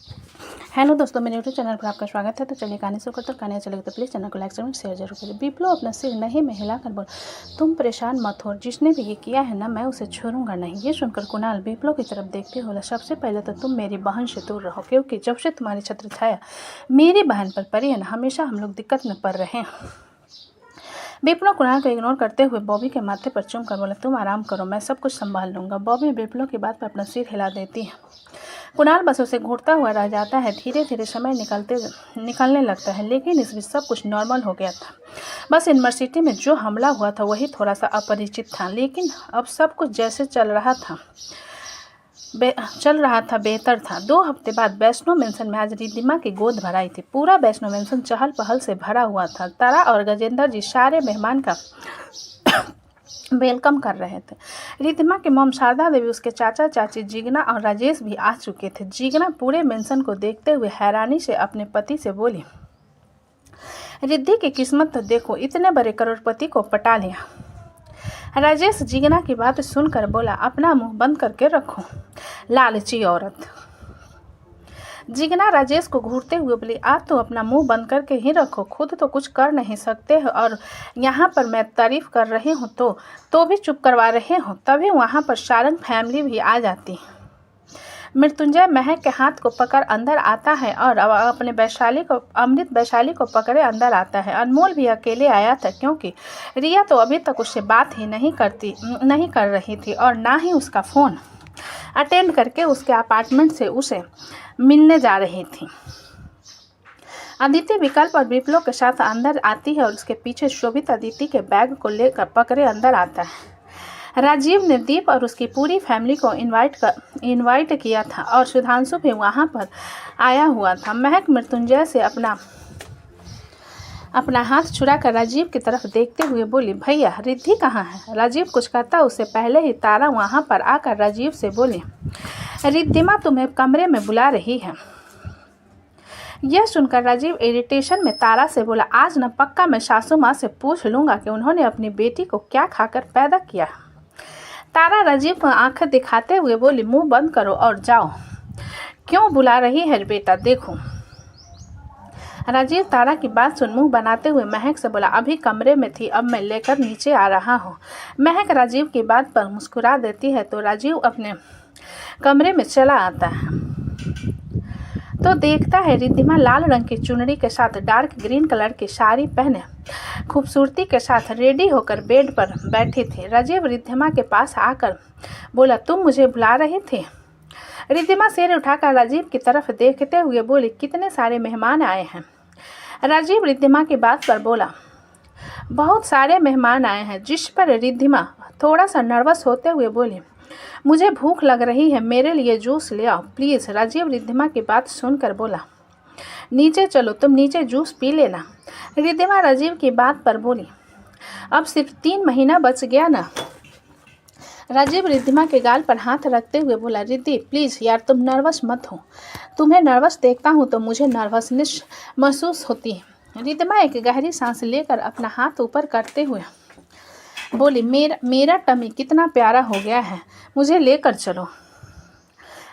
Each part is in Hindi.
हेलो दोस्तों, मेरे यूट्यूब चैनल पर आपका स्वागत है। तो चलिए कहानी शुरू करते हैं। कहानी चलेगी तो प्लीज़ चैनल को लाइक शेयर जरूर करिए। बिप्लो अपना सिर नहीं में हिलाकर बोला, तुम परेशान मत हो, जिसने भी ये किया है ना, मैं उसे छोड़ूंगा नहीं। ये सुनकर कुणाल बिप्लो की तरफ देखते बोला, सबसे पहले तो तुम मेरी बहन से दूर रहो, क्योंकि जब से तुम्हारी छत्र छाया मेरी बहन पर पड़ी है ना, हमेशा हम लोग दिक्कत में पड़ रहे हैं। बिप्लो कुणाल को इग्नोर करते हुए बॉबी के माथे पर चूम कर बोला, तुम आराम करो, मैं सब कुछ संभाल लूँगा। बॉबी बिप्लो की बात पर अपना सिर हिला देती है। कुणाल बस उसे घूरता हुआ रह जाता है। धीरे धीरे समय निकलने लगता है, लेकिन इस बीच सब कुछ नॉर्मल हो गया था। बस यूनिवर्सिटी में जो हमला हुआ था वही थोड़ा सा अपरिचित था, लेकिन अब सब कुछ जैसे चल रहा था बेहतर था। 2 हफ्ते बाद वैष्णो मेंशन में आज रिद्धिमा की गोद भराई थी। पूरा वैष्णो मेंशन चहल पहल से भरा हुआ था। तारा और गजेंद्र जी सारे मेहमान का वेलकम कर रहे थे। रिद्धिमा के मॉम शारदा देवी, उसके चाचा चाची जिगना और राजेश भी आ चुके थे। जिगना पूरे मेंशन को देखते हुए हैरानी से अपने पति से बोली, रिद्धि की किस्मत तो देखो, इतने बड़े करोड़पति को पटा लिया। राजेश जिगना की बात सुनकर बोला, अपना मुंह बंद करके रखो, लालची औरत। जिगना राजेश को घूरते हुए बोली, आप तो अपना मुंह बंद करके ही रखो, खुद तो कुछ कर नहीं सकते हो और यहाँ पर मैं तारीफ कर रही हूँ तो भी चुप करवा रहे हो। तभी वहाँ पर सारंग फैमिली भी आ जाती। मृत्युंजय महक के हाथ को पकड़ अंदर आता है और अपने अमृत वैशाली को पकड़े अंदर आता है। अनमोल भी अकेले आया था, क्योंकि रिया तो अभी तक उससे बात ही नहीं कर रही थी और ना ही उसका फ़ोन अटेंड करके उसके अपार्टमेंट से उसे मिलने जा रही थी। अदिति विकल्प और बिप्लो के साथ अंदर आती है और उसके पीछे शोभित अदिति के बैग को लेकर पकड़े अंदर आता है। राजीव ने दीप और उसकी पूरी फैमिली को इनवाइट किया था और सुधांशु भी वहां पर आया हुआ था। महक मृत्युंजय से अपना हाथ छुड़ाकर राजीव की तरफ देखते हुए बोली, भैया रिद्धि कहाँ है? राजीव कुछ कहता उससे पहले ही तारा वहां पर आकर राजीव से बोली, रिद्धिमा तुम्हें कमरे में बुला रही है। यह सुनकर राजीव इरिटेशन में तारा से बोला, आज न पक्का मैं सासू माँ से पूछ लूंगा कि उन्होंने अपनी बेटी को क्या खाकर पैदा किया। तारा राजीव को आंखें दिखाते हुए बोली, मुंह बंद करो और जाओ। क्यों बुला रही है बेटा, देखो। राजीव तारा की बात सुन मुंह बनाते हुए महक से बोला, अभी कमरे में थी, अब मैं लेकर नीचे आ रहा हूँ। महक राजीव की बात पर मुस्कुरा देती है तो राजीव अपने कमरे में चला आता है तो देखता है रिद्धिमा लाल रंग की चुनरी के साथ डार्क ग्रीन कलर की साड़ी पहने खूबसूरती के साथ रेडी होकर बेड पर बैठी थी। राजीव रिद्धिमा के पास आकर बोला, तुम मुझे बुला रही थी? रिद्धिमा सिर उठाकर राजीव की तरफ देखते हुए बोली, कितने सारे मेहमान आए हैं? राजीव रिद्धिमा की बात पर बोला, बहुत सारे मेहमान आए हैं। जिस पर रिद्धिमा थोड़ा सा नर्वस होते हुए बोली, मुझे भूख लग रही है, मेरे लिए जूस ले आओ प्लीज़। राजीव रिद्धिमा की बात सुनकर बोला, नीचे चलो, तुम नीचे जूस पी लेना। रिद्धिमा राजीव की बात पर बोली, अब सिर्फ 3 महीना बच गया ना। राजीव रिद्धिमा के गाल पर हाथ रखते हुए बोला, रिद्धि प्लीज़ यार, तुम नर्वस मत हो, तुम्हें नर्वस देखता हूँ तो मुझे नर्वसनेस महसूस होती है। रिद्धिमा एक गहरी सांस लेकर अपना हाथ ऊपर करते हुए बोली, मेरा टमी कितना प्यारा हो गया है, मुझे लेकर चलो।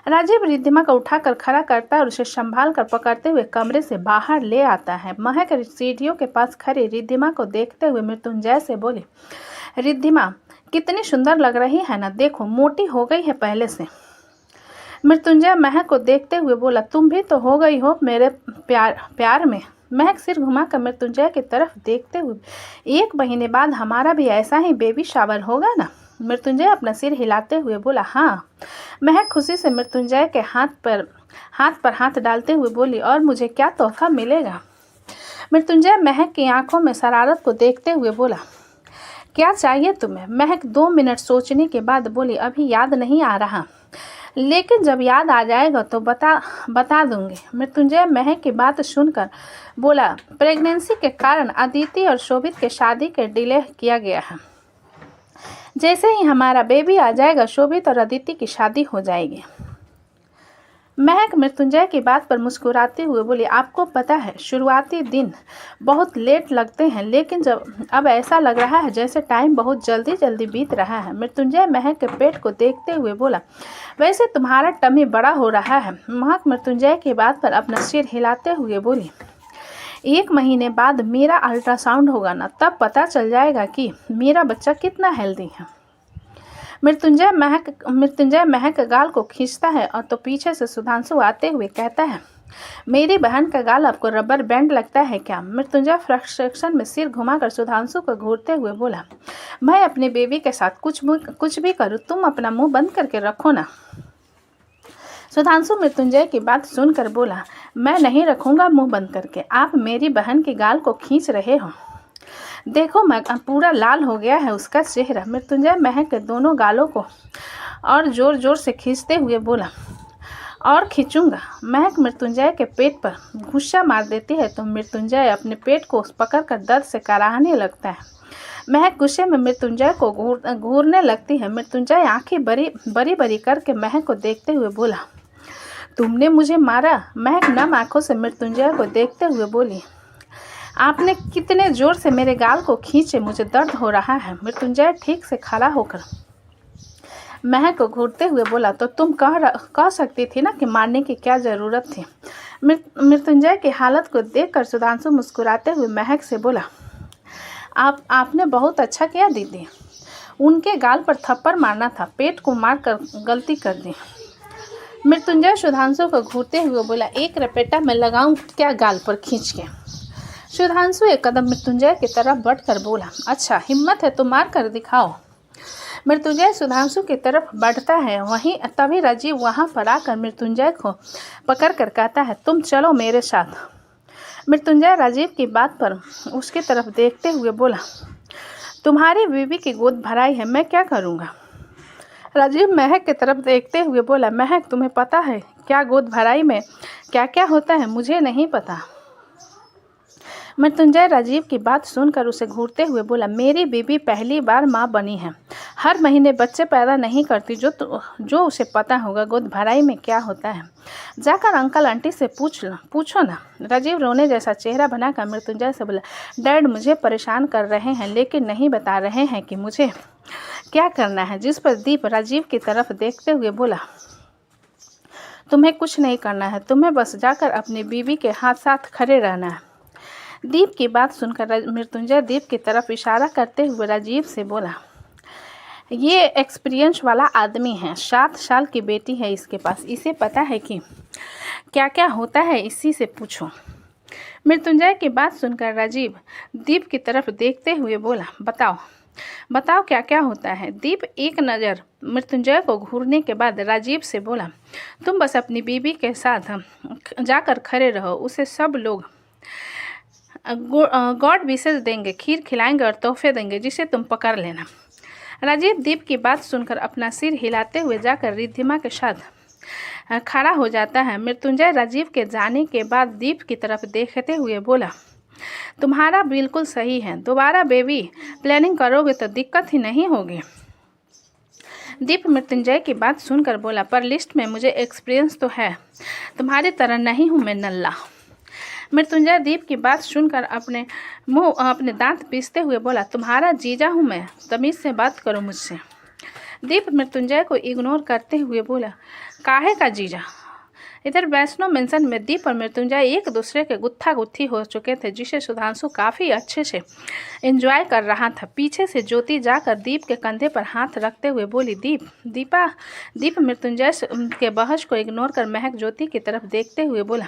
राजीव रिद्धिमा को उठाकर खड़ा करता है और उसे संभाल कर पकड़ते हुए कमरे से बाहर ले आता है। महक सीढ़ियों के पास खड़ी रिद्धिमा को देखते हुए मृत्युंजय से बोली, रिद्धिमा कितनी सुंदर लग रही है ना, देखो मोटी हो गई है पहले से। मृत्युंजय महक को देखते हुए बोला, तुम भी तो हो गई हो मेरे प्यार में। महक सिर घुमाकर मृत्युंजय की तरफ देखते हुए, 1 महीने बाद हमारा भी ऐसा ही बेबी शावर होगा ना? मृत्युंजय अपना सिर हिलाते हुए बोला, हाँ। महक खुशी से मृत्युंजय के हाथ पर हाथ डालते हुए बोली, और मुझे क्या तोहफा मिलेगा? मृत्युंजय महक की आंखों में शरारत को देखते हुए बोला, क्या चाहिए तुम्हें? महक 2 मिनट सोचने के बाद बोली, अभी याद नहीं आ रहा, लेकिन जब याद आ जाएगा तो बता दूंगी। मृत्युंजय महक की बात सुनकर बोला, प्रेगनेंसी के कारण अदिति और शोभित के शादी के डिले किया गया है। जैसे ही हमारा बेबी आ जाएगा, शोभित और अदिति की शादी हो जाएगी। महक मृत्युंजय की बात पर मुस्कुराते हुए बोली, आपको पता है शुरुआती दिन बहुत लेट लगते हैं, लेकिन जब अब ऐसा लग रहा है जैसे टाइम बहुत जल्दी जल्दी बीत रहा है। मृत्युंजय महक के पेट को देखते हुए बोला, वैसे तुम्हारा टमी बड़ा हो रहा है। महक मृत्युंजय की बात पर अपना सिर हिलाते हुए बोली, 1 महीने बाद मेरा अल्ट्रासाउंड होगा ना, तब पता चल जाएगा कि मेरा बच्चा कितना हेल्दी है। मृत्युंजय महक गाल को खींचता है और तो पीछे से सुधांशु आते हुए कहता है, मेरी बहन का गाल आपको रबर बैंड लगता है क्या? मृत्युंजय फ्रस्ट्रेशन में सिर घुमाकर सुधांशु को घूरते हुए बोला, मैं अपने बेबी के साथ कुछ भी करूँ, तुम अपना मुंह बंद करके रखो ना। सुधांशु मृत्युंजय की बात सुनकर बोला, मैं नहीं रखूंगा मुंह बंद करके, आप मेरी बहन की गाल को खींच रहे हो। देखो मैं पूरा लाल हो गया है उसका चेहरा। मृत्युंजय महक के दोनों गालों को और जोर जोर से खींचते हुए बोला, और खींचूंगा। महक मृत्युंजय के पेट पर घुस्सा मार देती है तो मृत्युंजय अपने पेट को पकड़कर दर्द से कराहने लगता है। महक गुस्से में मृत्युंजय को घूरने लगती है। मृत्युंजय आंखें बड़ी बड़ी करके महक को देखते हुए बोला, तुमने मुझे मारा? महक नम आंखों से मृत्युंजय को देखते हुए बोली, आपने कितने जोर से मेरे गाल को खींचे, मुझे दर्द हो रहा है। मृत्युंजय ठीक से खड़ा होकर महक को घूरते हुए बोला, तो तुम कह सकती थी ना कि मारने की क्या ज़रूरत थी। मृत्युंजय की हालत को देखकर सुधांशु मुस्कुराते हुए महक से बोला, आपने बहुत अच्छा किया दीदी, उनके गाल पर थप्पड़ मारना था, पेट को मार कर गलती कर दी। मृत्युंजय सुधांशु को घूरते हुए बोला, एक रपेटा मैं लगाऊं क्या गाल पर खींच के? सुधांशु एक कदम मृत्युंजय की तरफ बढ़कर बोला, अच्छा हिम्मत है तो मार कर दिखाओ। मृत्युंजय सुधांशु की तरफ बढ़ता है, वहीं तभी राजीव वहां पर आकर मृत्युंजय को पकड़ कर कहता है, तुम चलो मेरे साथ। मृत्युंजय राजीव की बात पर उसकी तरफ देखते हुए बोला, तुम्हारी बीवी की गोद भराई है, मैं क्या करूँगा? राजीव महक की तरफ देखते हुए बोला, महक तुम्हें पता है क्या गोद भराई में क्या क्या होता है? मुझे नहीं पता। मृत्युंजय राजीव की बात सुनकर उसे घूरते हुए बोला, मेरी बीबी पहली बार माँ बनी है, हर महीने बच्चे पैदा नहीं करती, जो उसे पता होगा गोद भराई में क्या होता है। जाकर अंकल आंटी से पूछो ना। राजीव रोने जैसा चेहरा बनाकर मृत्युंजय से बोला, डैड मुझे परेशान कर रहे हैं लेकिन नहीं बता रहे हैं कि मुझे क्या करना है। जिस पर दीप राजीव की तरफ देखते हुए बोला, तुम्हें कुछ नहीं करना है, तुम्हें बस जाकर अपनी बीवी के साथ खड़े रहना है। दीप की बात सुनकर मृत्युंजय दीप की तरफ इशारा करते हुए राजीव से बोला, ये एक्सपीरियंस वाला आदमी है, 7 साल की बेटी है इसके पास, इसे पता है कि क्या क्या होता है, इसी से पूछो। मृत्युंजय की बात सुनकर राजीव दीप की तरफ देखते हुए बोला, बताओ क्या क्या होता है। दीप एक नज़र मृत्युंजय को घूरने के बाद राजीव से बोला, तुम बस अपनी बीवी के साथ जाकर खड़े रहो, उसे सब लोग गॉड विशेष देंगे, खीर खिलाएंगे और तोहफे देंगे, जिसे तुम पकड़ लेना। राजीव दीप की बात सुनकर अपना सिर हिलाते हुए जाकर रिद्धिमा के साथ खड़ा हो जाता है। मृत्युंजय राजीव के जाने के बाद दीप की तरफ देखते हुए बोला, तुम्हारा बिल्कुल सही है, दोबारा बेबी प्लानिंग करोगे तो दिक्कत ही नहीं होगी। दीप मृत्युंजय की बात सुनकर बोला, पर लिस्ट में मुझे एक्सपीरियंस तो है, तुम्हारी तरह नहीं हूँ मैं नल्ला। मृत्युंजय दीप की बात सुनकर अपने दांत पीसते हुए बोला, तुम्हारा जीजा हूँ मैं, तमीज़ से बात करो मुझसे। दीप मृत्युंजय को इग्नोर करते हुए बोला, काहे का जीजा? इधर वैष्णो मेंशन में दीप और मृत्युंजय एक दूसरे के गुत्था गुत्थी हो चुके थे, जिसे सुधांशु काफ़ी अच्छे से एंजॉय कर रहा था। पीछे से ज्योति जाकर दीप के कंधे पर हाथ रखते हुए बोली, दीप मृत्युंजय के बहस को इग्नोर कर महक ज्योति की तरफ देखते हुए बोला,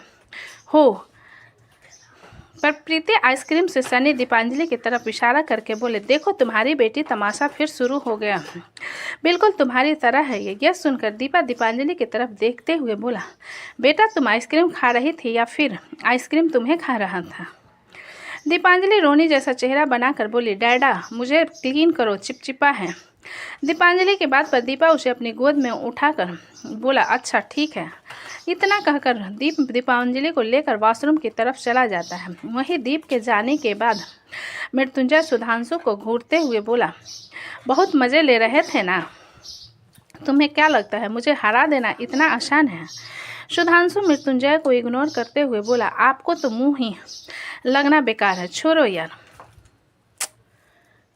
हो। पर प्रीति आइसक्रीम से सनी दीपांजलि की तरफ इशारा करके बोले, देखो तुम्हारी बेटी तमाशा फिर शुरू हो गया, बिल्कुल तुम्हारी तरह है ये। यह सुनकर दीपा दीपांजलि की तरफ देखते हुए बोला, बेटा तुम आइसक्रीम खा रही थी या फिर आइसक्रीम तुम्हें खा रहा था? दीपांजलि रोनी जैसा चेहरा बनाकर बोली, डैडा मुझे क्लीन करो, चिपचिपा है। दीपांजलि के बाद पर दीपा उसे अपनी गोद में उठाकर बोला, अच्छा ठीक है। इतना कहकर दीप दीपांजलि को लेकर वॉशरूम की तरफ चला जाता है। वहीं दीप के जाने के बाद मृत्युंजय सुधांशु को घूरते हुए बोला, बहुत मज़े ले रहे थे ना, तुम्हें क्या लगता है मुझे हरा देना इतना आसान है? सुधांशु मृत्युंजय को इग्नोर करते हुए बोला, आपको तो मुंह ही लगना बेकार है, छोड़ो यार।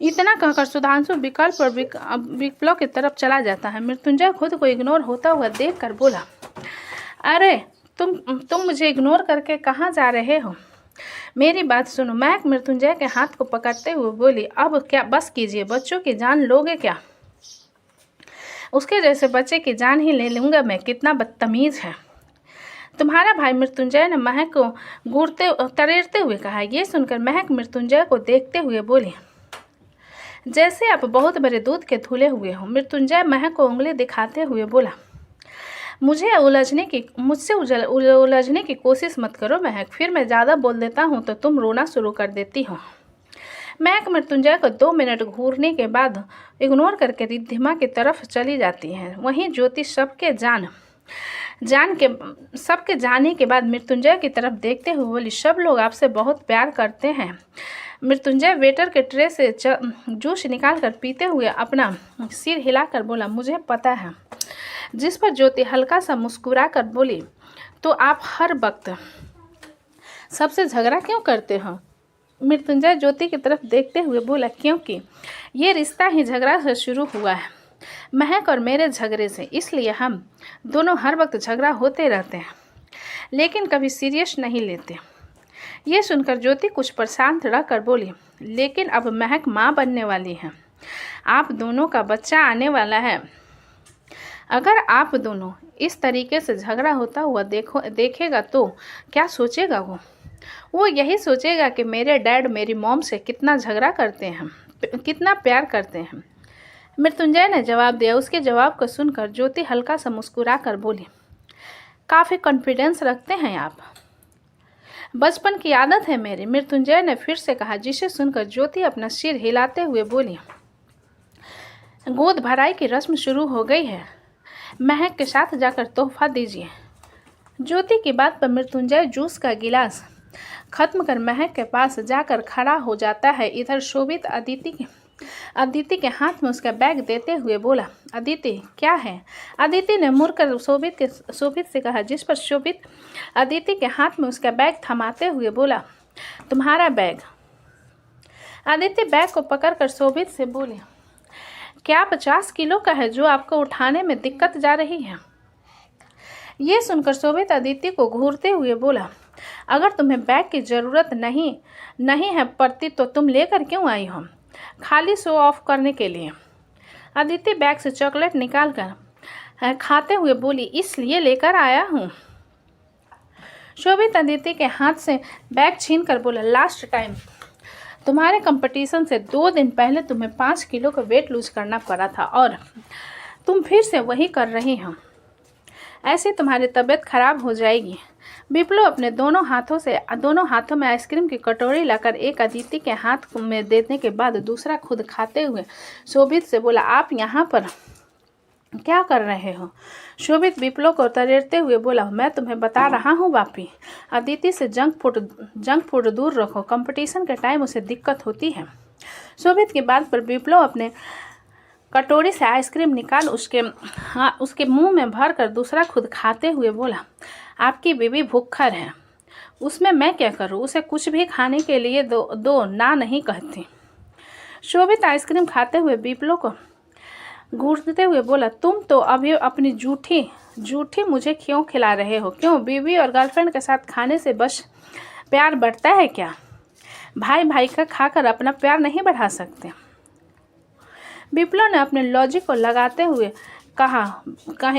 इतना कहकर सुधांशु विकल्प और विप्लव की तरफ चला जाता है। मृत्युंजय खुद को इग्नोर होता हुआ देखकर बोला, अरे तुम मुझे इग्नोर करके कहाँ जा रहे हो? मेरी बात सुनो। महक मृत्युंजय के हाथ को पकड़ते हुए बोली, अब क्या बस कीजिए, बच्चों की जान लोगे क्या? उसके जैसे बच्चे की जान ही ले लूँगा मैं, कितना बदतमीज़ है तुम्हारा भाई। मृत्युंजय ने महक को तरेरते हुए कहा। ये सुनकर महक मृत्युंजय को देखते हुए बोली, जैसे आप बहुत बड़े दूध के धुले हुए हो। मृत्युंजय महक को उंगली दिखाते हुए बोला, मुझसे उलझने की कोशिश मत करो महक, फिर मैं ज़्यादा बोल देता हूँ तो तुम रोना शुरू कर देती हो। महक मृत्युंजय को 2 मिनट घूरने के बाद इग्नोर करके रिद्धिमा की तरफ चली जाती है। वहीं ज्योति सबके जाने के बाद मृत्युंजय की तरफ देखते हुए बोली, सब लोग आपसे बहुत प्यार करते हैं। मृत्युंजय वेटर के ट्रे से जूस निकाल कर पीते हुए अपना सिर हिलाकर बोला, मुझे पता है। जिस पर ज्योति हल्का सा मुस्कुरा कर बोली, तो आप हर वक्त सबसे झगड़ा क्यों करते हो? मृत्युंजय ज्योति की तरफ देखते हुए बोला, क्योंकि ये रिश्ता ही झगड़ा से शुरू हुआ है, महक और मेरे झगड़े से, इसलिए हम दोनों हर वक्त झगड़ा होते रहते हैं, लेकिन कभी सीरियस नहीं लेते। ये सुनकर ज्योति कुछ परेशान रह कर बोली, लेकिन अब महक माँ बनने वाली है, आप दोनों का बच्चा आने वाला है। अगर आप दोनों इस तरीके से झगड़ा होता हुआ देखेगा तो क्या सोचेगा वो यही सोचेगा कि मेरे डैड मेरी मॉम से कितना झगड़ा करते हैं, कितना प्यार करते हैं। मृत्युंजय ने जवाब दिया। उसके जवाब को सुनकर ज्योति हल्का सा मुस्कुरा कर बोली, काफ़ी कॉन्फिडेंस रखते हैं आप, बचपन की आदत है मेरी। मृत्युंजय ने फिर से कहा, जिसे सुनकर ज्योति अपना सिर हिलाते हुए बोली, गोद भराई की रस्म शुरू हो गई है, महक के साथ जाकर तोहफा दीजिए। ज्योति की बात पर मृत्युंजय जूस का गिलास खत्म कर महक के पास जाकर खड़ा हो जाता है। इधर शोभित अदिति के हाथ में उसका बैग देते हुए बोला, अदिति क्या है? अदिति ने मुड़कर शोभित से कहा, जिस पर शोभित अदिति के हाथ में उसका बैग थमाते हुए बोला, तुम्हारा बैग। अदिति बैग को पकड़कर शोभित से बोली, क्या 50 किलो का है जो आपको उठाने में दिक्कत जा रही है? ये सुनकर शोभित अदिति को घूरते हुए बोला, अगर तुम्हें बैग की ज़रूरत नहीं है पड़ती तो तुम लेकर क्यों आई हो? खाली शो ऑफ करने के लिए। अदिति बैग से चॉकलेट निकाल कर खाते हुए बोली, इसलिए लेकर आया हूँ। शोभित अदिति के हाथ से बैग छीन कर बोला, लास्ट टाइम तुम्हारे कंपटीशन से 2 दिन पहले तुम्हें 5 किलो का वेट लूज करना पड़ा था और तुम फिर से वही कर रही हो। ऐसे तुम्हारी तबीयत खराब हो जाएगी। विप्लव अपने दोनों हाथों में आइसक्रीम की कटोरी लाकर एक अदिति के हाथ में देने के बाद दूसरा खुद खाते हुए शोभित से बोला, आप यहाँ पर क्या कर रहे हो? शोभित विप्लव को तरेरते हुए बोला, मैं तुम्हें बता रहा हूँ बापी, अदिति से जंक फूड दूर रखो, कंपटीशन के टाइम उसे दिक्कत होती है। शोभित की बात पर विप्लव अपने कटोरी से आइसक्रीम निकाल उसके मुंह में भर कर दूसरा खुद खाते हुए बोला, आपकी बीवी भूखर है, उसमें मैं क्या करूँ? उसे कुछ भी खाने के लिए दो ना नहीं कहती। शोभित आइसक्रीम खाते हुए विप्लव को घूरते हुए बोला, तुम तो अभी अपनी झूठी मुझे क्यों खिला रहे हो? क्यों बीवी और गर्लफ्रेंड के साथ खाने से बस प्यार बढ़ता है क्या? भाई का खाकर अपना प्यार नहीं बढ़ा सकते। विप्लव ने अपने लॉजिक को लगाते हुए कहा।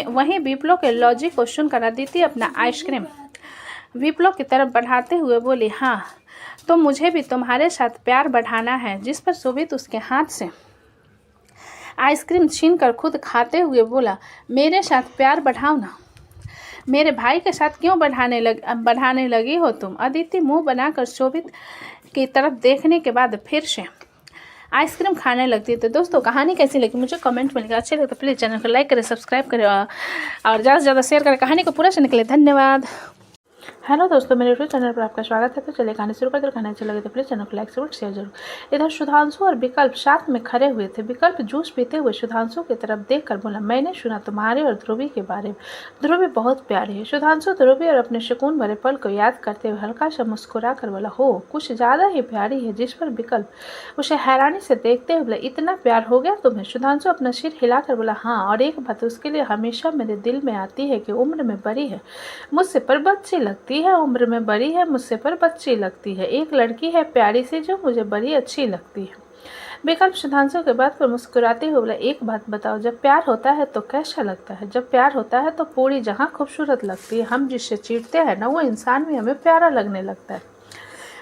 वहीं विप्लव के लॉजिक को सुनकर अदिति अपना आइसक्रीम विप्लव की तरफ बढ़ाते हुए बोली, हाँ तो मुझे भी तुम्हारे साथ प्यार बढ़ाना है। जिस पर शोभित उसके हाथ से आइसक्रीम छीनकर खुद खाते हुए बोला, मेरे साथ प्यार बढ़ाओ ना, मेरे भाई के साथ क्यों बढ़ाने लगी हो तुम? अदिति मुंह बनाकर शोभित की तरफ देखने के बाद फिर से आइसक्रीम खाने लगती है। तो दोस्तों कहानी कैसी लगी मुझे कमेंट में लिखा। अच्छी लगे तो प्लीज़ चैनल को लाइक करें, सब्सक्राइब करें और ज़्यादा से ज़्यादा शेयर करें। कहानी को पूरा सुनने के लिए धन्यवाद। हेलो दोस्तों, मेरे यूट्यूब चैनल पर आपका स्वागत है। तो चलिए कहानी शुरू करते हैं। कहानी अच्छी लगे तो प्लीज़ चैनल को लाइक शेयर जरूर। इधर सुधांशु और विकल्प साथ में खड़े हुए थे। विकल्प जूस पीते हुए सुधांशु की तरफ देखकर बोला, मैंने सुना तुम्हारे और ध्रुवी के बारे में। ध्रुवी बहुत प्यारी है। सुधांशु ध्रुवी और अपने सुकून भरे पल को याद करते हुए हल्का सा मुस्कुरा कर बोला, हो कुछ ज़्यादा ही प्यारी है। जिस पर विकल्प उसे हैरानी से देखते हुए बोला, इतना प्यार हो गया तुम्हें? सुधांशु अपना सिर हिलाकर बोला, हाँ, और एक बात उसके लिए हमेशा मेरे दिल में आती है कि उम्र में बड़ी है, मुझसे पर बच्ची लगती है। उम्र में बड़ी है, मुझसे पर बच्ची लगती है। एक लड़की है प्यारी सी जो मुझे बड़ी अच्छी लगती है। विकल्प सुधांशु के बात पर मुस्कुराते हुए बोला, एक बात बताओ, जब प्यार होता है तो कैसा लगता है? जब प्यार होता है तो पूरी जहां खूबसूरत लगती है। हम जिससे चिढ़ते हैं ना, वो इंसान भी हमें प्यारा लगने लगता है।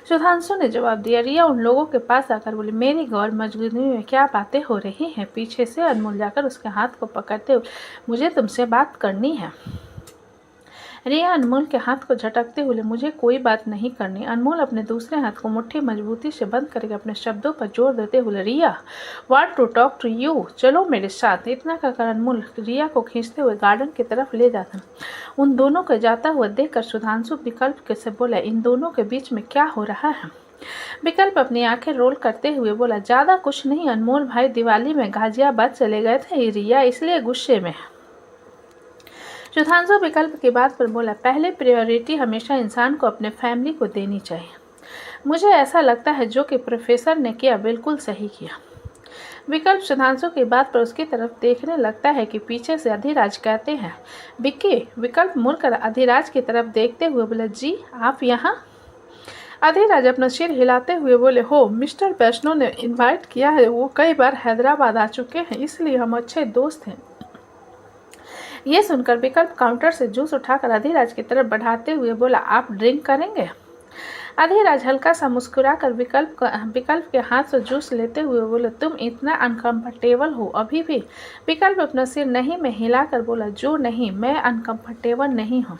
सुधांशु ने जवाब दिया। रिया उन लोगों के पास आकर बोली, मेरी गौर मजगूनी में क्या बातें हो रही हैं? पीछे से अनमोल जाकर उसके हाथ को पकड़ते हुए, मुझे तुमसे बात करनी है। रिया अनमोल के हाथ को झटकते हुए, मुझे कोई बात नहीं करनी। अनमोल अपने दूसरे हाथ को मुट्ठी मजबूती से बंद करके अपने शब्दों पर जोर देते हुए, Riya want to talk to you, चलो मेरे साथ। इतना कहकर अनमोल रिया को खींचते हुए गार्डन की तरफ ले जाता। उन दोनों को जाता हुआ देखकर सुधांशु विकल्प के से बोला, इन दोनों के बीच में क्या हो रहा है? विकल्प अपनी आंखें रोल करते हुए बोला, ज्यादा कुछ नहीं, अनमोल भाई दिवाली में गाजियाबाद चले गए थे रिया, इसलिए गुस्से में। सुधांशु विकल्प की बात पर बोला, पहले प्रायोरिटी हमेशा इंसान को अपने फैमिली को देनी चाहिए। मुझे ऐसा लगता है जो कि प्रोफेसर ने किया बिल्कुल सही किया। विकल्प सुधांशु की बात पर उसकी तरफ देखने लगता है कि पीछे से अधिराज कहते हैं, विक्की। विकल्प मुड़कर अधिराज की तरफ देखते हुए बोला, जी आप यहाँ? अधिराज अपना सिर हिलाते हुए बोले, हो मिस्टर वैष्णो ने इनवाइट किया है। वो कई बार हैदराबाद आ चुके हैं, इसलिए हम अच्छे दोस्त हैं। ये सुनकर विकल्प काउंटर से जूस उठाकर अधिराज की तरफ बढ़ाते हुए बोला, आप ड्रिंक करेंगे? अधिराज हल्का सा मुस्कुराकर विकल्प के हाथ से जूस लेते हुए बोले, तुम इतना अनकंफर्टेबल हो अभी भी? विकल्प अपना सिर नहीं में हिलाकर बोला, जो नहीं, मैं अनकंफर्टेबल नहीं हूँ।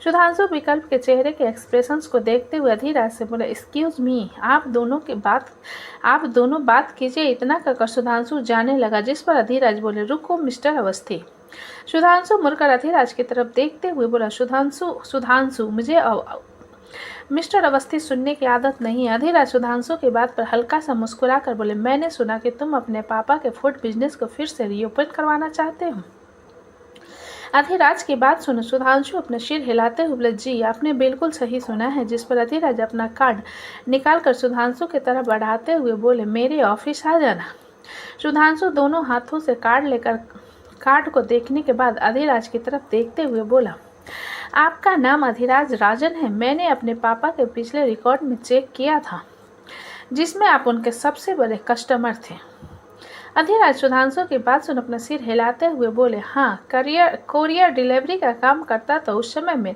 सुधांशु विकल्प के चेहरे के एक्सप्रेशंस को देखते हुए अधिराज से बोला, एक्सक्यूज मी, आप दोनों बात कीजिए। इतना कहकर सुधांशु जाने लगा, जिस पर अधिराज बोले, रुको मिस्टर अवस्थी। सुधांशु मुड़कर अधिराज की तरफ देखते हुए बोला, सुधांशु मुझे मिस्टर अवस्थी सुनने की आदत नहीं है। अधिराज सुधांशु की बात पर हल्का सा मुस्कुरा कर बोले, मैंने सुना कि तुम अपने पापा के फूड बिजनेस को फिर से रीओपन करवाना चाहते हो। अधिराज की बात सुन सुधांशु अपने सिर हिलाते हुए बोले, जी आपने बिल्कुल सही सुना है। जिस पर अधिराज अपना कार्ड निकालकर सुधांशु की तरफ बढ़ाते हुए बोले, मेरे ऑफिस आ जाना। सुधांशु दोनों हाथों से कार्ड को देखने के बाद अधिराज की तरफ देखते हुए बोला, आपका नाम अधिराज राजन है। मैंने अपने पापा के पिछले रिकॉर्ड में चेक किया था, जिसमें आप उनके सबसे बड़े कस्टमर थे। अधिराज सुधांशु की बात सुन अपना सिर हिलाते हुए बोले, हाँ, कोरियर डिलीवरी का काम करता था उस समय में,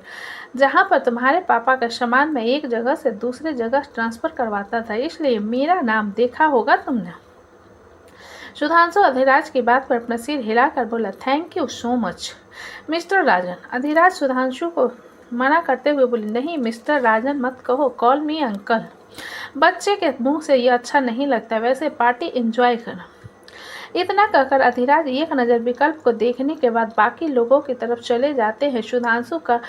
जहाँ पर तुम्हारे पापा का सामान मैं एक जगह से दूसरे जगह ट्रांसफ़र करवाता था, इसलिए मेरा नाम देखा होगा तुमने। सुधांशु अधिराज की बात पर अपना सिर हिलाकर बोला, thank you so much mister Rajan. Adhiraj Sudhanshu को मना करते हुए बोले, नहीं मिस्टर राजन मत कहो, कॉल मी अंकल। बच्चे के मुंह से ये अच्छा नहीं लगता, वैसे पार्टी एंजॉय करना। इतना कहकर अधिराज एक नज़र विकल्प को देखने के बाद बाकी लोगों की तरफ चले जाते हैं। सुधांशु का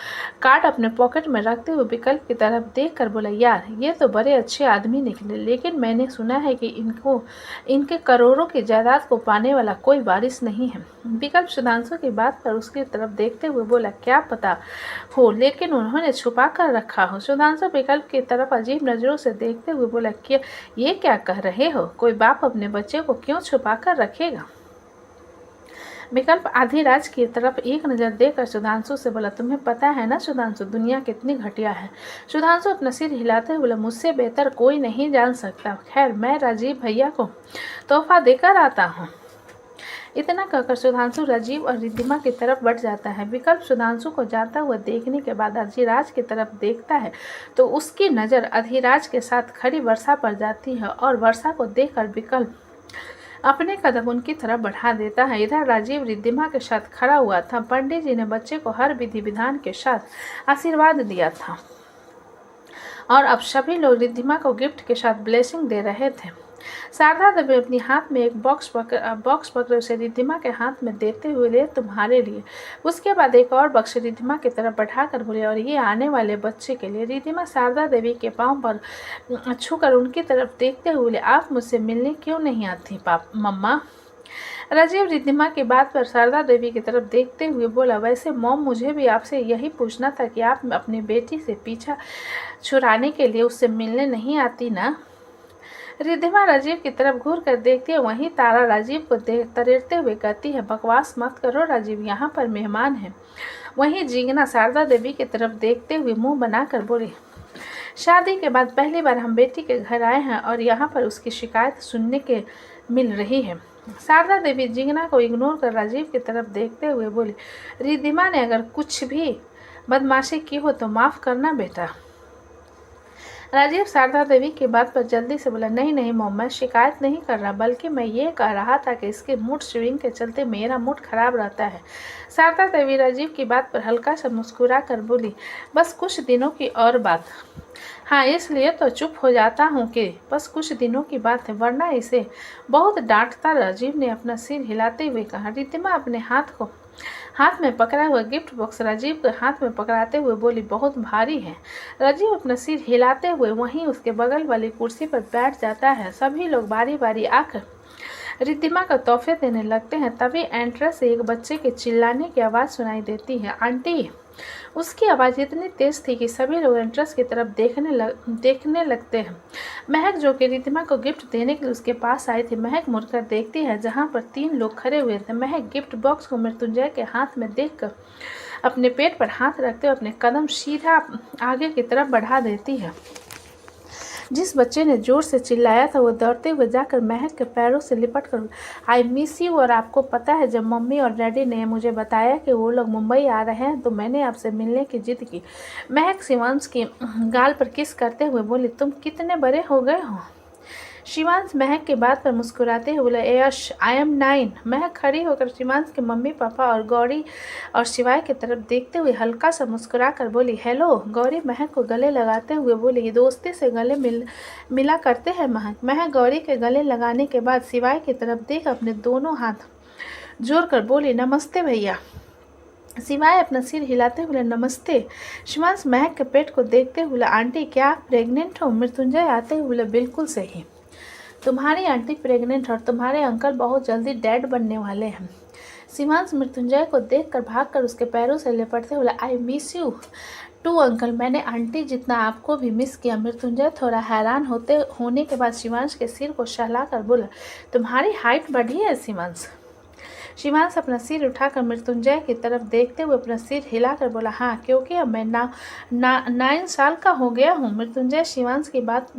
कार्ड अपने पॉकेट में रखते हुए विकल्प की तरफ देखकर बोला, यार ये तो बड़े अच्छे आदमी निकले, लेकिन मैंने सुना है कि इनके करोड़ों की जायदाद को पाने वाला कोई वारिस नहीं है। विकल्प सुधांशु की बात पर उसकी तरफ देखते हुए बोला, क्या पता हो, लेकिन उन्होंने छुपा कर रखा हो। सुधांशु विकल्प की तरफ अजीब नज़रों से देखते हुए बोला, ये क्या कह रहे हो? कोई बाप अपने बच्चे को क्यों छुपा कर रखेगा? विकल्प अधिराज की तरफ एक नज़र देकर सुधांशु से बोला, तुम्हें पता है ना सुधांशु, दुनिया कितनी घटिया है। सुधांशु अपना सिर हिलाते हुए बोला, मुझसे बेहतर कोई नहीं जान सकता। खैर, मैं राजीव भैया को तोहफा देकर आता हूँ। इतना कहकर सुधांशु राजीव और रिद्धिमा की तरफ बढ़ जाता है। विकल्प सुधांशु को जाता हुआ देखने के बाद अधिराज की तरफ देखता है तो उसकी नज़र अधिराज के साथ खड़ी वर्षा पर जाती है और वर्षा को देखकर विकल्प अपने कदम उनकी तरफ बढ़ा देता है। इधर राजीव रिद्धिमा के साथ खड़ा हुआ था। पंडित जी ने बच्चे को हर विधि विधान के साथ आशीर्वाद दिया था और अब सभी लोग रिद्धिमा को गिफ्ट के साथ ब्लेसिंग दे रहे थे। शारदा देवी अपनी हाथ में एक बॉक्स पकड़े उसे रिद्धिमा के हाथ में देते हुए ले, तुम्हारे लिए। उसके बाद एक और बक्स रिद्धिमा की तरफ बढ़ाकर बोले, और ये आने वाले बच्चे के लिए। रिद्धिमा शारदा देवी के पांव पर छूकर उनकी तरफ देखते हुए बोले, आप मुझसे मिलने क्यों नहीं आती मम्मा? राजीव रिद्धिमा की बात पर शारदा देवी की तरफ देखते हुए बोला, वैसे मॉम, मुझे भी आपसे यही पूछना था कि आप अपनी बेटी से पीछा छुड़ाने के लिए उससे मिलने नहीं आती ना? रिद्धिमा राजीव की तरफ घूर कर देखती है। वहीं तारा राजीव को तरेरते हुए कहती है, बकवास मत करो राजीव, यहाँ पर मेहमान हैं। वहीं जीगना शारदा देवी की तरफ देखते हुए मुंह बनाकर बोली, शादी के बाद पहली बार हम बेटी के घर आए हैं और यहाँ पर उसकी शिकायत सुनने के मिल रही है। शारदा देवी जीगना को इग्नोर कर राजीव की तरफ देखते हुए बोली, रिद्धिमा ने अगर कुछ भी बदमाशी की हो तो माफ़ करना बेटा। राजीव शारदा देवी की बात पर जल्दी से बोला, नहीं नहीं मॉम, मैं शिकायत नहीं कर रहा, बल्कि मैं ये कह रहा था कि इसके मूड स्विंग के चलते मेरा मूड खराब रहता है। शारदा देवी राजीव की बात पर हल्का सा मुस्कुरा कर बोली, बस कुछ दिनों की और बात। हाँ, इसलिए तो चुप हो जाता हूँ कि बस कुछ दिनों की बात है, वरना इसे बहुत डांटता। राजीव ने अपना सिर हिलाते हुए कहा। रिद्धिमा अपने हाथ में पकड़ा हुआ गिफ्ट बॉक्स राजीव के हाथ में पकड़ाते हुए बोली, बहुत भारी है। राजीव अपना सिर हिलाते हुए वहीं उसके बगल वाली कुर्सी पर बैठ जाता है। सभी लोग बारी बारी आकर रिद्धिमा को तोहफे देने लगते हैं। तभी एंट्रेंस से एक बच्चे के चिल्लाने की आवाज़ सुनाई देती है, आंटी। उसकी आवाज़ इतनी तेज़ थी कि सभी लोग एंट्रेंस की तरफ देखने लगते हैं। महक, जो कि रिद्धिमा को गिफ्ट देने के लिए उसके पास आई थी, महक मुड़कर देखती है जहाँ पर 3 लोग खड़े हुए थे। महक गिफ्ट बॉक्स को मृत्युंजय के हाथ में देखकर अपने पेट पर हाथ रखते हुए अपने कदम सीधा आगे की तरफ बढ़ा देती है। जिस बच्चे ने जोर से चिल्लाया था वो दौड़ते हुए जाकर महक के पैरों से लिपट कर, आई मिस यू। और आपको पता है, जब मम्मी और डैडी ने मुझे बताया कि वो लोग मुंबई आ रहे हैं तो मैंने आपसे मिलने की जिद की। महक शिवांश की गाल पर किस करते हुए बोली, तुम कितने बड़े हो गए हो? शिवांश महक के बात पर मुस्कुराते हुए बोला, यश, आई एम 9। महक खड़ी होकर शिवांश के मम्मी पापा और गौरी और शिवाय की तरफ देखते हुए हल्का सा मुस्कुरा कर बोली, हेलो। गौरी महक को गले लगाते हुए बोली, दोस्ती से गले मिला करते हैं महक। महक गौरी के गले लगाने के बाद शिवाय की तरफ देख अपने दोनों हाथ जोड़ कर बोली, नमस्ते भैया। शिवाय अपना सिर हिलाते हुए नमस्ते। शिवांश महक के पेट को देखते हुए, आंटी क्या आप प्रेग्नेंट हो? मृत्युंजय आते हुए, बिल्कुल सही, तुम्हारी आंटी प्रेग्नेंट और तुम्हारे अंकल बहुत जल्दी डैड बनने वाले हैं। शिवांश मृत्युंजय को देखकर भागकर उसके पैरों से लिपटते हुए, I miss you too uncle, मैंने आंटी जितना आपको भी मिस किया। मृत्युंजय थोड़ा हैरान होने के बाद शिवांश के सिर को सहला कर बोला, तुम्हारी हाइट बढ़ी है शिवांश? शिवांश अपना सिर उठाकर मृत्युंजय की तरफ देखते हुए अपना सिर हिलाकर बोला, हाँ, क्योंकि अब मैं 9 साल का हो गया हूँ। मृत्युंजय शिवांश की बात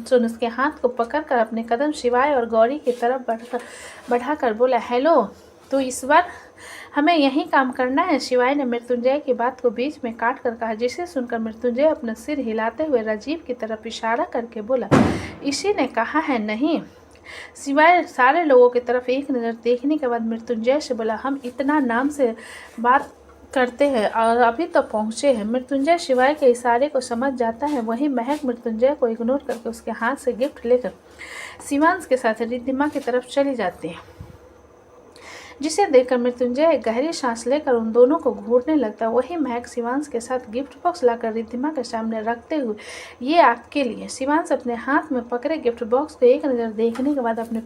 सुन उसके हाथ को पकड़कर अपने कदम शिवाय और गौरी की तरफ बढ़ाकर बोला, हेलो, तो इस बार हमें यही काम करना है? शिवाय ने मृत्युंजय की बात को बीच में काट कर कहा, जिसे सुनकर मृत्युंजय अपना सिर हिलाते हुए राजीव की तरफ इशारा करके बोला, इसी ने कहा है नहीं। शिवाय सारे लोगों की तरफ एक नज़र देखने के बाद मृत्युंजय से बोला, हम इतना नाम से बात करते हैं और अभी तो पहुँचे हैं। मृत्युंजय शिवाय के इशारे को समझ जाता है। वहीं महक मृत्युंजय को इग्नोर करके उसके हाथ से गिफ्ट लेकर शिवांश के साथ रिद्धिमा की तरफ चली जाती है, जिसे देखकर मृत्युंजय एक गहरी सांस लेकर उन दोनों को घूरने लगता है। वही महक शिवांश के साथ गिफ्ट बॉक्स लाकर रिद्धिमा के सामने रखते हुए, ये आपके लिए। शिवांश अपने हाथ में पकड़े गिफ्ट बॉक्स को एक नज़र देखने के बाद अपने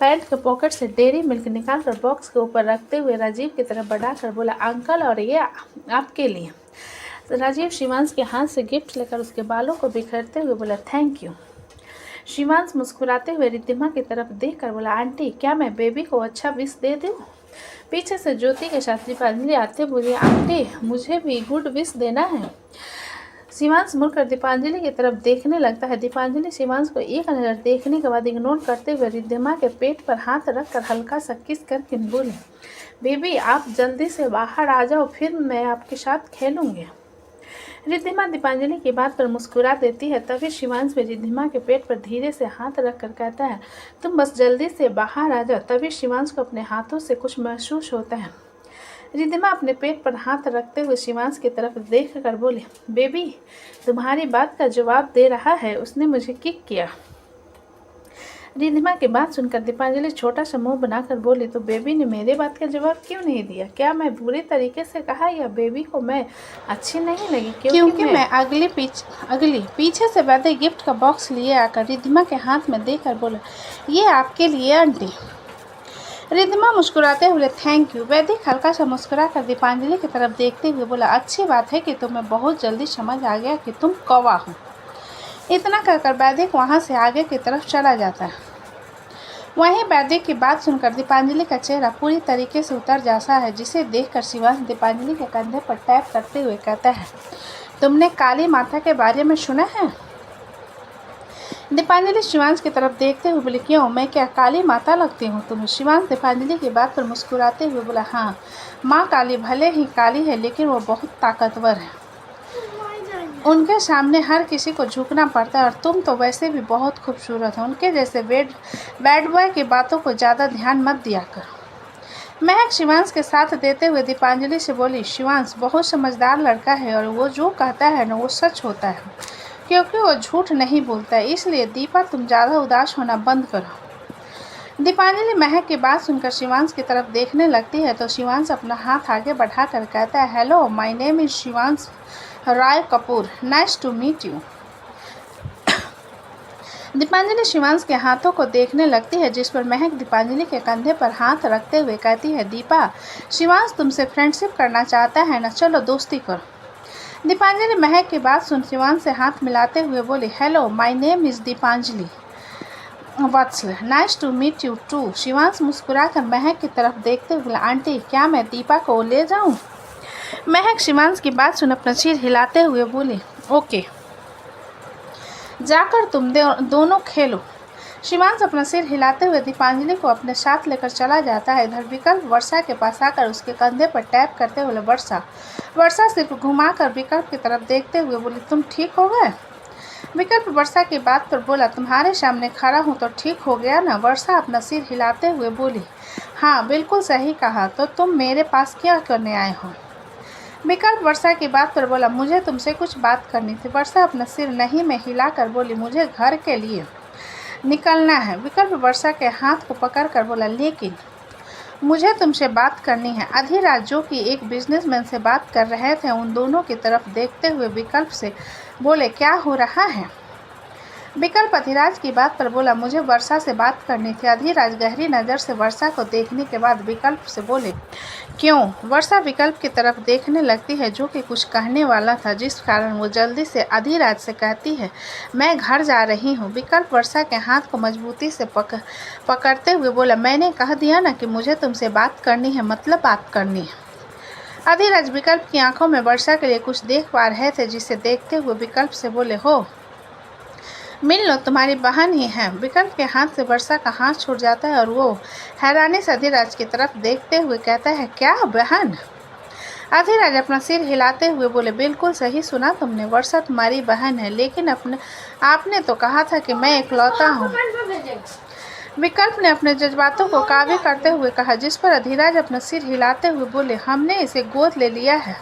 पैंट के पॉकेट से डेयरी मिल्क निकालकर बॉक्स के ऊपर रखते हुए राजीव की तरफ बढ़ाकर बोला, अंकल, और ये आपके लिए। राजीव शिवांश के हाथ से गिफ्ट लेकर उसके बालों को बिखेरते हुए बोला, थैंक यू। शिवांश मुस्कुराते हुए रिद्धिमा की तरफ देखकर बोला, आंटी, क्या मैं बेबी को अच्छा विश दे दूँ? पीछे से ज्योति के साथ दीपांजलि आते बोली, आंटी, मुझे भी गुड विश देना है। शिवांश मुड़कर दीपांजलि की तरफ देखने लगता है। दीपांजलि शिवांश को एक नज़र देखने के बाद इग्नोर करते हुए रिद्धिमा के पेट पर हाथ रखकर हल्का सा किस करके बोली, बेबी, आप जल्दी से बाहर आ जाओ, फिर मैं आपके साथ खेलूँगी। रिद्धिमा दीपांजलि की बात पर मुस्कुरा देती है। तभी शिवांश भी रिद्धिमा के पेट पर धीरे से हाथ रखकर कहता है, तुम बस जल्दी से बाहर आ जाओ। तभी शिवांश को अपने हाथों से कुछ महसूस होता है। रिद्धिमा अपने पेट पर हाथ रखते हुए शिवांश की तरफ देख कर बोली, बेबी, तुम्हारी बात का जवाब दे रहा है, उसने मुझे किक किया। रिद्धिमा की बात सुनकर दीपांजलि छोटा सा मुंह बनाकर बोली, तो बेबी ने मेरे बात का जवाब क्यों नहीं दिया? क्या मैं बुरी तरीके से कहा या बेबी को मैं अच्छी नहीं लगी? क्योंकि मैं अगली पीछे से वैदे गिफ्ट का बॉक्स लिए आकर रिद्धिमा के हाथ में देकर बोला, ये आपके लिए आंटी। रिद्धिमा मुस्कुराते हुए थैंक यू। वैदिक हल्का सा मुस्कुरा कर दीपांजलि की तरफ देखते हुए बोला, अच्छी बात है कि तुम्हें बहुत जल्दी समझ आ गया कि तुम कौवा हो। इतना कहकर वैदिक वहाँ से आगे की तरफ चला जाता है। वहीं वैदिक की बात सुनकर दीपांजलि का चेहरा पूरी तरीके से उतर जाता है, जिसे देखकर शिवांश दीपांजलि के कंधे पर टैप करते हुए कहता है, तुमने काली माता के बारे में सुना है? दीपांजलि शिवांश की तरफ देखते हुए बोली, क्यों, मैं क्या काली माता लगती हूँ तुम्हें? शिवांश दीपांजलि की बात पर मुस्कुराते हुए बोला, हाँ, माँ काली भले ही काली है लेकिन वो बहुत ताकतवर है। उनके सामने हर किसी को झुकना पड़ता है और तुम तो वैसे भी बहुत खूबसूरत हो। उनके जैसे बैड बॉय की बातों को ज़्यादा ध्यान मत दिया कर। महक शिवांश के साथ देते हुए दीपांजलि से बोली, शिवांश बहुत समझदार लड़का है और वो जो कहता है ना वो सच होता है, क्योंकि वो झूठ नहीं बोलता है। इसलिए दीपा तुम ज़्यादा उदास होना बंद करो। दीपांजलि महक की बात सुनकर शिवांश की तरफ देखने लगती है तो शिवांश अपना हाथ आगे बढ़ाकर कहता है, hello, my name is Shivansh Rai Kapoor, nice to meet you. Deepanjali Shivansh के हाथों को देखने लगती है, जिस पर महक दीपांजलि के कंधे पर हाथ रखते हुए कहती है, दीपा, शिवांश तुमसे फ्रेंडशिप करना चाहता है ना, चलो दोस्ती करो। दीपांजलि महक की बात सुन शिवांश से हाथ मिलाते हुए बोली, hello, my name is Deepanjali Vatsal, nice to meet you too. Shivansh मुस्कुराकर महक की तरफ देखते हुए, आंटी, क्या मैं दीपा को ले जाऊँ? महक शिवांश की बात सुन अपना सिर हिलाते हुए बोली, ओके, जाकर तुम दोनों खेलो। शिवांश अपना सिर हिलाते हुए दीपांजलि को अपने साथ लेकर चला जाता है। इधर विकल्प वर्षा के पास आकर उसके कंधे पर टैप करते हुए, वर्षा सिर्फ घुमाकर विकल्प की तरफ देखते हुए बोली, तुम ठीक हो गए? विकल्प वर्षा की बात पर बोला, तुम्हारे सामने खड़ा हूँ तो ठीक हो गया ना? वर्षा अपना सिर हिलाते हुए बोली, हाँ, बिल्कुल सही कहा। तो तुम मेरे पास क्या करने आए हो? विकल्प वर्षा की बात पर बोला, मुझे तुमसे कुछ बात करनी थी। वर्षा अपना सिर नहीं में हिलाकर बोली, मुझे घर के लिए निकलना है। विकल्प वर्षा के हाथ को पकड़कर बोला, लेकिन मुझे तुमसे बात करनी है। अधिराज जो कि एक बिजनेसमैन से बात कर रहे थे, उन दोनों की तरफ देखते हुए विकल्प से बोले, क्या हो रहा है? विकल्प अधिराज की बात पर बोला, मुझे वर्षा से बात करनी थी। अधिराज गहरी नज़र से वर्षा को देखने के बाद विकल्प से बोले, क्यों? वर्षा विकल्प की तरफ देखने लगती है, जो कि कुछ कहने वाला था, जिस कारण वो जल्दी से अधिराज से कहती है, मैं घर जा रही हूँ। विकल्प वर्षा के हाथ को मजबूती से पकड़ते हुए बोला, मैंने कह दिया ना कि मुझे तुमसे बात करनी है, मतलब बात करनी है। अधिराज विकल्प की आंखों में वर्षा के लिए कुछ देख पा रहे थे, जिसे देखते हुए विकल्प से बोले, हो, मिल लो, तुम्हारी बहन ही है। विकल्प के हाथ से वर्षा का हाथ छूट जाता है और वो हैरानी से अधिराज की तरफ देखते हुए कहता है, क्या बहन? अधिराज अपना सिर हिलाते हुए बोले, बिल्कुल सही सुना तुमने, वर्षा तुम्हारी बहन है, लेकिन आपने तो कहा था कि मैं इकलौता हूँ। विकल्प ने अपने जज्बातों को काबू करते हुए कहा, जिस पर अधिराज अपना सिर हिलाते हुए बोले, हमने इसे गोद ले लिया है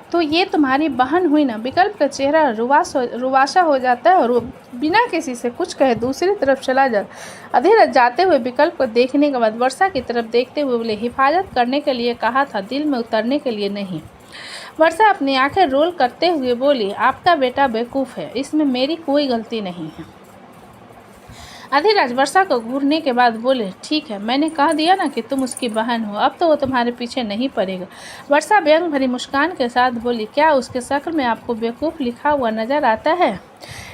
तो ये तुम्हारी बहन हुई ना। विकल्प का चेहरा रुवासा हो जाता है और वो बिना किसी से कुछ कहे दूसरी तरफ चला जाता। अधिराज जाते हुए विकल्प को देखने के बाद वर्षा की तरफ देखते हुए बोले, हिफाजत करने के लिए कहा था, दिल में उतरने के लिए नहीं। वर्षा अपनी आंखें रोल करते हुए बोली, आपका बेटा बेवकूफ़ है, इसमें मेरी कोई गलती नहीं है। अधिराज वर्षा को घूरने के बाद बोले, ठीक है, मैंने कह दिया ना कि तुम उसकी बहन हो, अब तो वो तुम्हारे पीछे नहीं पड़ेगा। वर्षा व्यंग भरी मुस्कान के साथ बोली, क्या उसके शक्ल में आपको बेवकूफ़ लिखा हुआ नज़र आता है?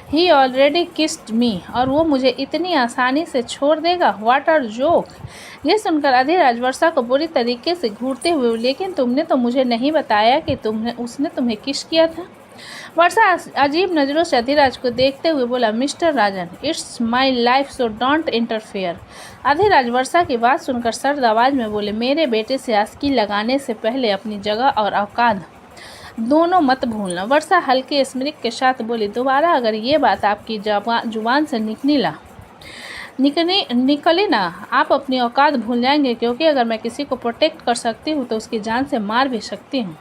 ही ऑलरेडी किस्ड मी, और वो मुझे इतनी आसानी से छोड़ देगा? What are joke. ये सुनकर अधिराज वर्षा को बुरी तरीके से घूरते हुए, लेकिन तुमने तो मुझे नहीं बताया कि उसने तुम्हें किस किया था। वर्षा अजीब नज़रों से अधिराज को देखते हुए बोला, mister Rajan, it's my life so don't interfere. Adhiraj Varsha की बात सुनकर सर्द आवाज़ में बोले, मेरे बेटे से आस्की लगाने से पहले अपनी जगह और औकात दोनों मत भूलना। वर्षा हल्के स्मित के साथ बोली, दोबारा अगर ये बात आपकी जुबान से निकली ना, आप अपनी औकात भूल जाएंगे, क्योंकि अगर मैं किसी को प्रोटेक्ट कर सकती हूँ तो उसकी जान से मार भी सकती हूँ।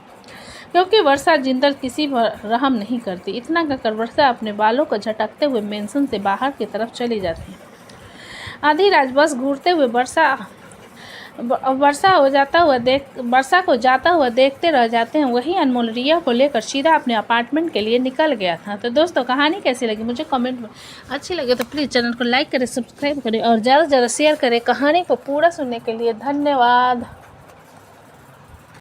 क्योंकि वर्षा जिंदल किसी पर रहम नहीं करती। इतना कहकर वर्षा अपने बालों को झटकते हुए मेंशन से बाहर की तरफ चली जाती है। आधी रात बस घूरते हुए वर्षा को जाता हुआ देखते रह जाते हैं। वही अनमोल रिया को लेकर सीधा अपने अपार्टमेंट के लिए निकल गया था। तो दोस्तों कहानी कैसी लगी मुझे कमेंट में अच्छी लगे तो प्लीज़ चैनल को लाइक करें, सब्सक्राइब करें और ज़्यादा से ज़्यादा शेयर करें। कहानी को पूरा सुनने के लिए धन्यवाद।